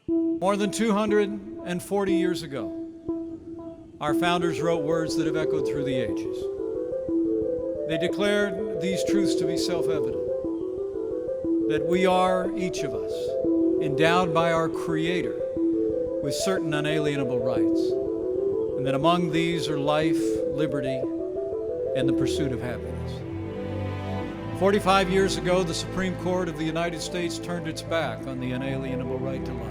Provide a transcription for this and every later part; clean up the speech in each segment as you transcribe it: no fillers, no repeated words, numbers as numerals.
More than 240 years ago, our founders wrote words that have echoed through the ages. They declared these truths to be self-evident, that we are, each of us, endowed by our Creator with certain unalienable rights, and that among these are life, liberty, and the pursuit of happiness. 45 years ago, the Supreme Court of the United States turned its back on the unalienable right to life.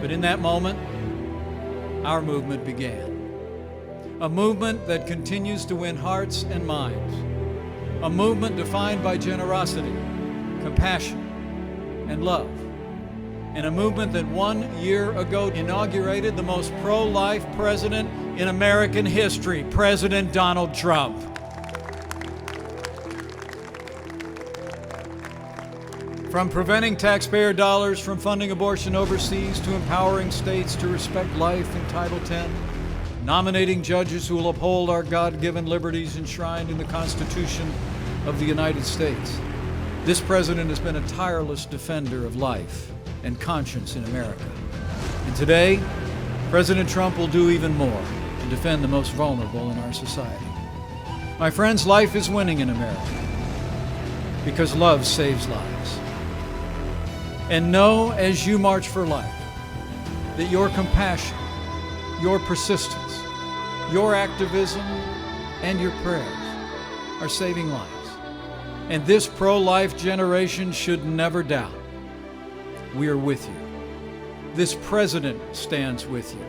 But in that moment, our movement began. A movement that continues to win hearts and minds. A movement defined by generosity, compassion, and love. And a movement that 1 year ago inaugurated the most pro-life president in American history, President Donald Trump. From preventing taxpayer dollars from funding abortion overseas to empowering states to respect life in Title X, nominating judges who will uphold our God-given liberties enshrined in the Constitution of the United States. This president has been a tireless defender of life and conscience in America. And today, President Trump will do even more to defend the most vulnerable in our society. My friends, life is winning in America because love saves lives. And know as you march for life that your compassion, your persistence, your activism, and your prayers are saving lives. And this pro-life generation should never doubt. We are with you. This president stands with you.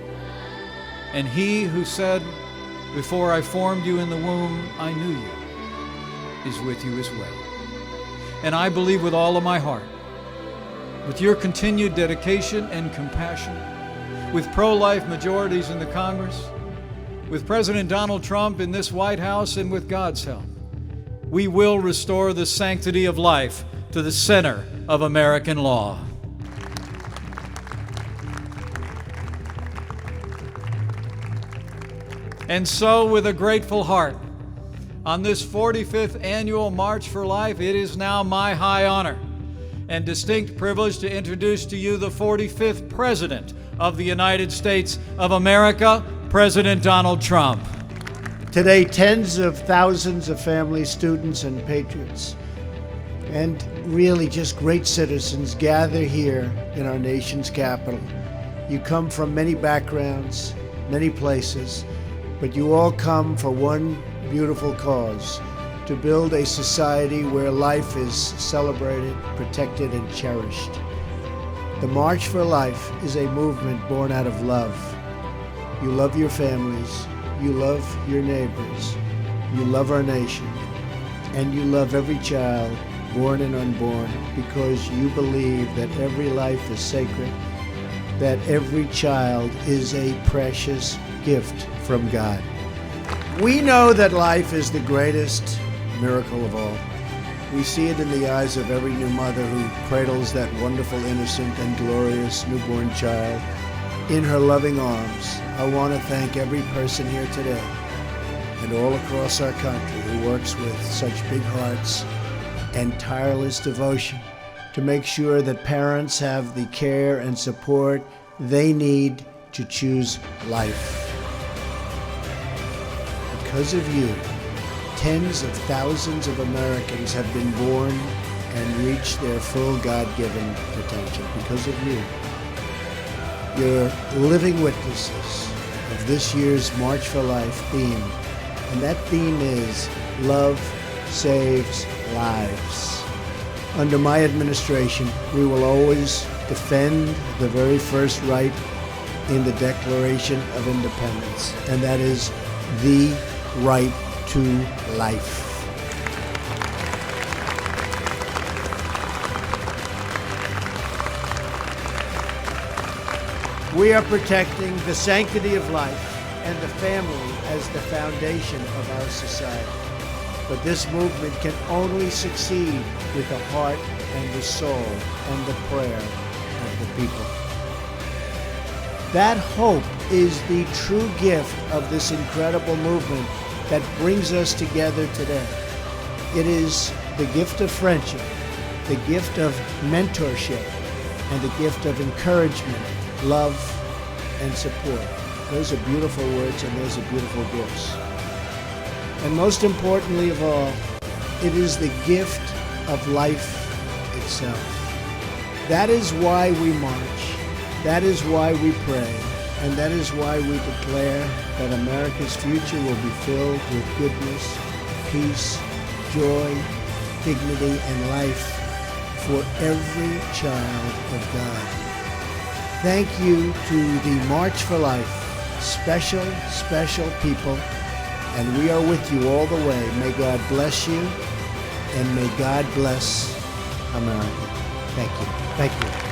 And he who said, "Before I formed you in the womb, I knew you," is with you as well. And I believe with all of my heart, with your continued dedication and compassion, with pro-life majorities in the Congress, with President Donald Trump in this White House, and with God's help, we will restore the sanctity of life to the center of American law. And so, with a grateful heart, on this 45th annual March for Life, it is now my high honor and distinct privilege to introduce to you the 45th President of the United States of America, President Donald Trump. Today, tens of thousands of families, students, and patriots, and really just great citizens gather here in our nation's capital. You come from many backgrounds, many places, but you all come for one beautiful cause: to build a society where life is celebrated, protected, and cherished. The March for Life is a movement born out of love. You love your families, you love your neighbors, you love our nation, and you love every child, born and unborn, because you believe that every life is sacred, that every child is a precious gift from God. We know that life is the greatest miracle of all. We see it in the eyes of every new mother who cradles that wonderful, innocent, and glorious newborn child in her loving arms. I want to thank every person here today and all across our country who works with such big hearts and tireless devotion to make sure that parents have the care and support they need to choose life. Because of you, tens of thousands of Americans have been born and reached their full God-given potential. Because of you, you're living witnesses of this year's March for Life theme. And that theme is Love Saves Lives. Under my administration, we will always defend the very first right in the Declaration of Independence, and that is the right to life. We are protecting the sanctity of life and the family as the foundation of our society. But this movement can only succeed with the heart and the soul and the prayer of the people. That hope is the true gift of this incredible movement that brings us together today. It is the gift of friendship, the gift of mentorship, and a gift of encouragement, love, and support. Those are beautiful words, and those are beautiful gifts. And most importantly of all, it is the gift of life itself. That is why we march. That is why we pray. And that is why we declare that America's future will be filled with goodness, peace, joy, dignity, and life for every child of God. Thank you to the March for Life, special, special people, and we are with you all the way. May God bless you, and may God bless America. Thank you. Thank you.